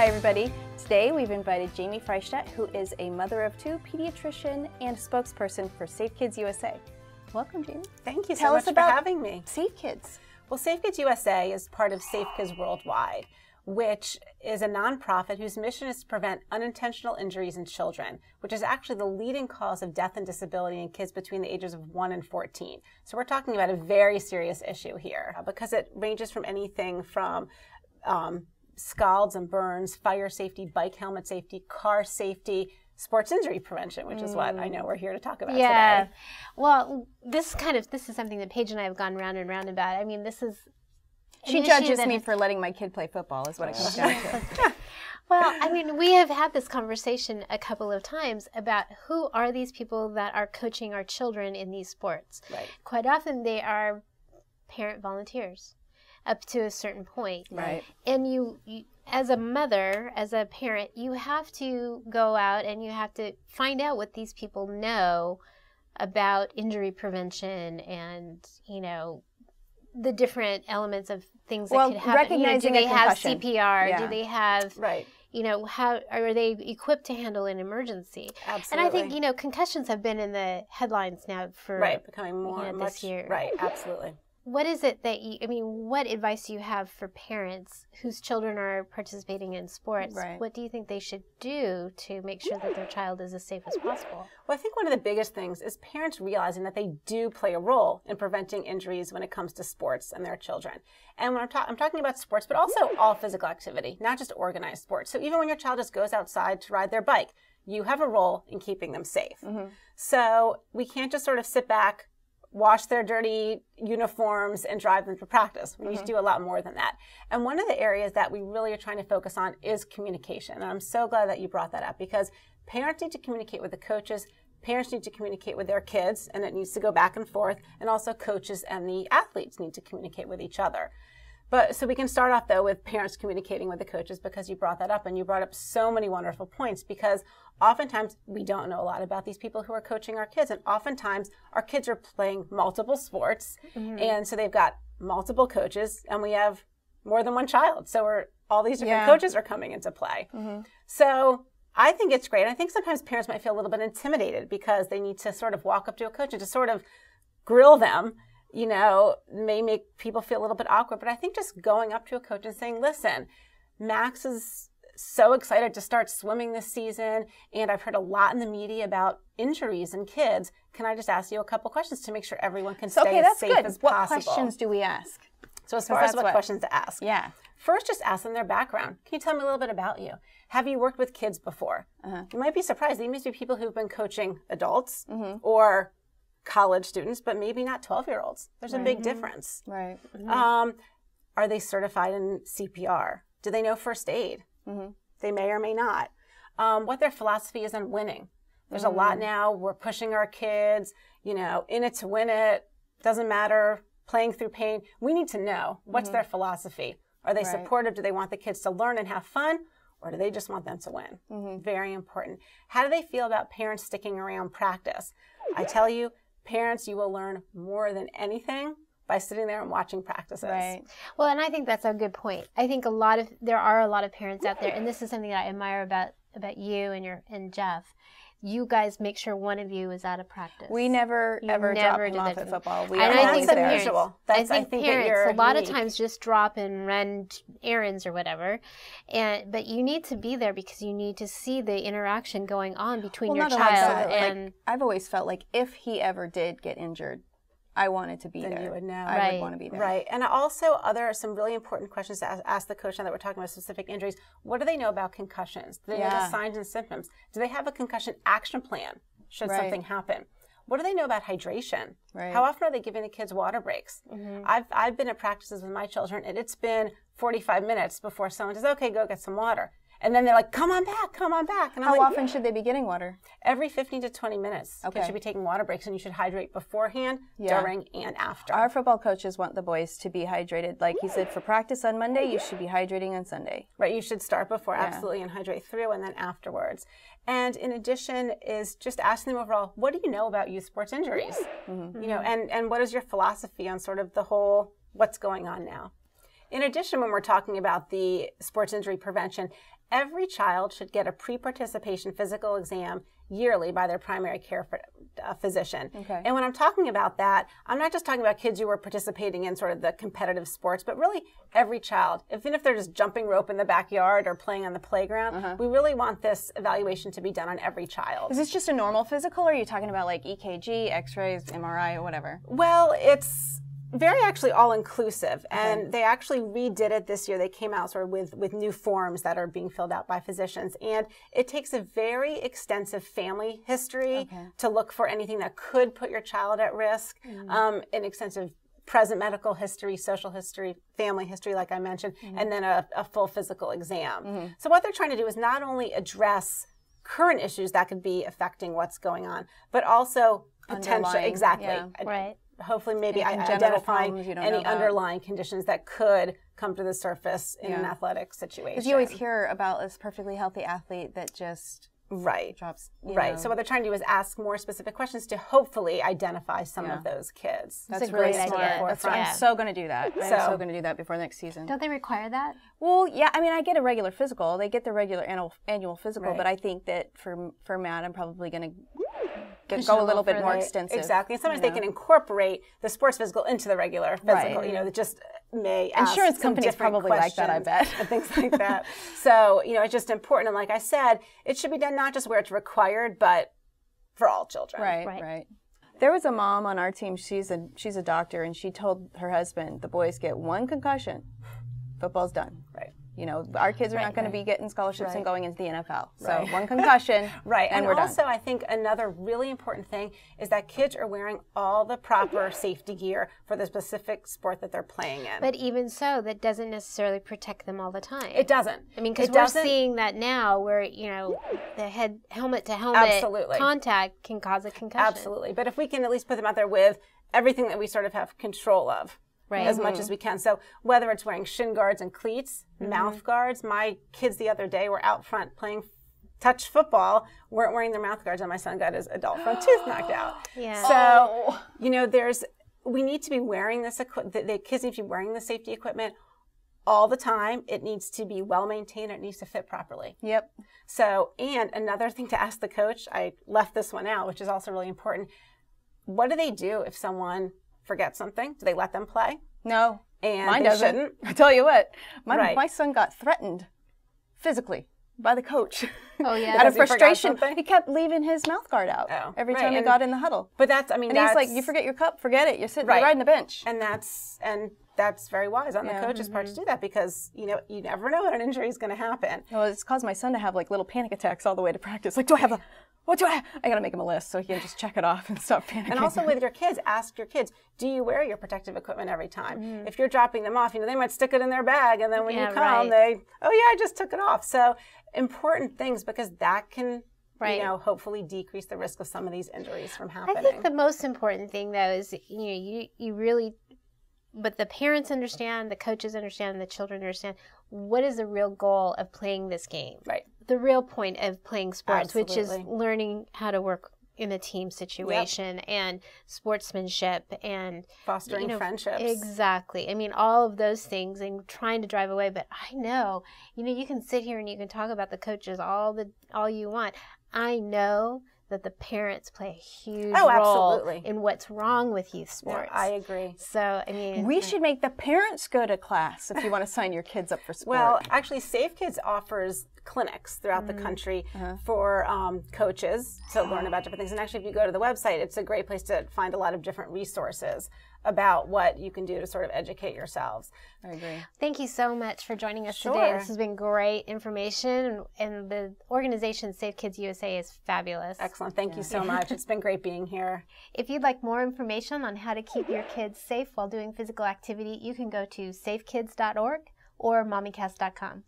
Hi everybody. Today we've invited Jamie Freishtat, who is a mother of two, pediatrician, and spokesperson for Safe Kids USA. Welcome, Jamie. Thank you so much for having me. Safe Kids. Well, Safe Kids USA is part of Safe Kids Worldwide, which is a nonprofit whose mission is to prevent unintentional injuries in children, which is actually the leading cause of death and disability in kids between the ages of 1 and 14. So we're talking about a very serious issue here because it ranges from anything from scalds and burns, fire safety, bike helmet safety, car safety, sports injury prevention, which is what I know we're here to talk about today. Well, this is something that Paige and I have gone round and round about. I mean, this is She judges me for letting my kid play football is what it comes down to. Well, I mean, we have had this conversation a couple of times about who are these people that are coaching our children in these sports. Right. Quite often they are parent volunteers up to a certain point. Right. And you as a mother, as a parent, you have to go out and you have to find out what these people know about injury prevention and, you know, the different elements of things that could happen. Recognizing do they have concussion. CPR? Yeah. Do they have, you know, how are they equipped to handle an emergency? Absolutely. And I think, you know, concussions have been in the headlines now for becoming more this year. Right, absolutely. What is it that what advice do you have for parents whose children are participating in sports? Right. What do you think they should do to make sure that their child is as safe as possible? Well, I think one of the biggest things is parents realizing that they do play a role in preventing injuries when it comes to sports and their children. And when I'm talking about sports, but also all physical activity, not just organized sports. So even when your child just goes outside to ride their bike, you have a role in keeping them safe. So we can't just sort of sit back, wash their dirty uniforms, and drive them to practice. We need to do a lot more than that. And one of the areas that we really are trying to focus on is communication. And I'm so glad that you brought that up because parents need to communicate with the coaches, parents need to communicate with their kids, and it needs to go back and forth, and also coaches and the athletes need to communicate with each other. But so we can start off, though, with parents communicating with the coaches because you brought that up, and you brought up so many wonderful points because oftentimes we don't know a lot about these people who are coaching our kids, and oftentimes our kids are playing multiple sports, and so they've got multiple coaches, and we have more than one child. So all these different coaches are coming into play. So I think it's great. I think sometimes parents might feel a little bit intimidated because they need to sort of walk up to a coach and just sort of grill them. You know, may make people feel a little bit awkward, but I think just going up to a coach and saying, listen, Max is so excited to start swimming this season, and I've heard a lot in the media about injuries in kids. Can I just ask you a couple questions to make sure everyone can stay as safe as possible? What questions do we ask? So as far as what questions to ask. Yeah. First, just ask them their background. Can you tell me a little bit about you? Have you worked with kids before? You might be surprised. These must be people who've been coaching adults or college students, but maybe not 12-year-olds. There's a big difference. Right. Are they certified in CPR? Do they know first aid? They may or may not. What their philosophy is on winning. There's a lot now. We're pushing our kids, you know, in it to win it. Doesn't matter. Playing through pain. We need to know what's their philosophy. Are they supportive? Do they want the kids to learn and have fun? Or do they just want them to win? Very important. How do they feel about parents sticking around practice? I tell you, parents, you will learn more than anything by sitting there and watching practices. Right. Well, and I think that's a good point. I think there are a lot of parents out there, and this is something that I admire about you and Jeff. You guys make sure one of you is out of practice. We never ever drop him off at football. We and are I think always unusual. I think parents a lot unique. of times just drop and run errands or whatever, but you need to be there because you need to see the interaction going on between your child and. Like, I've always felt like if he ever did get injured, I wanted to be then there. You would know. I would want to be there. Right. And also, some really important questions to ask the coach now that we're talking about specific injuries. What do they know about concussions? Do they know the signs and symptoms? Do they have a concussion action plan should something happen? What do they know about hydration? How often are they giving the kids water breaks? I've been at practices with my children, and it's been 45 minutes before someone says, okay, go get some water. And then they're like, come on back, come on back. And How often should they be getting water? Every 15 to 20 minutes. Okay. They should be taking water breaks, and you should hydrate beforehand, during, and after. Our football coaches want the boys to be hydrated. Like he said, for practice on Monday, you should be hydrating on Sunday. Right, you should start before, absolutely, and hydrate through, and then afterwards. And in addition is just asking them overall, what do you know about youth sports injuries? You know, and what is your philosophy on sort of the whole what's going on now? In addition, when we're talking about the sports injury prevention, every child should get a pre-participation physical exam yearly by their primary care physician. Okay. And when I'm talking about that, I'm not just talking about kids who are participating in sort of the competitive sports, but really every child. Even if they're just jumping rope in the backyard or playing on the playground, we really want this evaluation to be done on every child. Is this just a normal physical, or are you talking about like EKG, X-rays, MRI, or whatever? Well, it's very actually all-inclusive, and they actually redid it this year. They came out sort of with new forms that are being filled out by physicians, and it takes a very extensive family history to look for anything that could put your child at risk, an extensive present medical history, social history, family history, like I mentioned, and then a full physical exam. So what they're trying to do is not only address current issues that could be affecting what's going on, but also potential, Right. hopefully maybe Any identifying you don't any know about. underlying conditions that could come to the surface in an athletic situation. Because you always hear about this perfectly healthy athlete that just drops. You know. So what they're trying to do is ask more specific questions to hopefully identify some of those kids. That's a really great smart. idea. That's I'm so going to do that. I'm so going to do that before next season. Don't they require that? Well, yeah. I mean, I get a regular physical. They get the regular annual physical, but I think that for Matt, I'm probably going to go a little bit more extensive. Exactly. And sometimes they can incorporate the sports physical into the regular physical. You know, that just may ask insurance some companies different probably like that, I bet. and things like that. So, you know, it's just important. And like I said, it should be done not just where it's required, but for all children. Right. There was a mom on our team. She's a doctor, and she told her husband, the boys get one concussion, football's done. Right. You know, our kids are not going to be getting scholarships and going into the NFL. So one concussion, and we're done. And also, I think another really important thing is that kids are wearing all the proper safety gear for the specific sport that they're playing in. But even so, that doesn't necessarily protect them all the time. It doesn't. I mean, because we're seeing that now where, you know, the helmet to helmet contact can cause a concussion. Absolutely. But if we can at least put them out there with everything that we sort of have control of. As much as we can. So whether it's wearing shin guards and cleats, mouth guards, my kids the other day were out front playing touch football, weren't wearing their mouth guards, and my son got his adult front tooth knocked out. So, you know, we need to be wearing this equipment, the kids need to be wearing the safety equipment all the time. It needs to be well maintained. It needs to fit properly. So, and another thing to ask the coach, I left this one out, which is also really important. What do they do if someone forget something? Do they let them play? No. And mine they doesn't. shouldn't? I tell you what, my son got threatened physically by the coach. Oh, yeah. Out of frustration, he kept leaving his mouth guard out every time he got in the huddle. But that's, I mean, and he's like, you forget your cup, forget it. You're sitting you're riding the bench. And that's very wise on the coach's part to do that, because, you know, you never know when an injury is going to happen. Well, it's caused my son to have like little panic attacks all the way to practice. Like, what do I have? I got to make him a list so he can just check it off and stop panicking. And also with your kids, ask your kids, do you wear your protective equipment every time? If you're dropping them off, you know, they might stick it in their bag, and then when you come, I just took it off. So important things, because that can, you know, hopefully decrease the risk of some of these injuries from happening. I think the most important thing, though, is, you know, you really, but the parents understand, the coaches understand, the children understand, what is the real goal of playing this game? The real point of playing sports, which is learning how to work in a team situation and sportsmanship and fostering friendships. Exactly. I mean, all of those things, and trying to drive away. But I know, you know, you can sit here and you can talk about the coaches all you want. I know that the parents play a huge role in what's wrong with youth sports. I agree. So, I mean, we should make the parents go to class if you want to sign your kids up for sport. Well, actually, Safe Kids offers clinics throughout the country for coaches to learn about different things. And actually, if you go to the website, it's a great place to find a lot of different resources about what you can do to sort of educate yourselves. I agree. Thank you so much for joining us today. This has been great information, and the organization Safe Kids USA is fabulous. Excellent. Thank you so much. It's been great being here. If you'd like more information on how to keep your kids safe while doing physical activity, you can go to safekids.org or mommycast.com.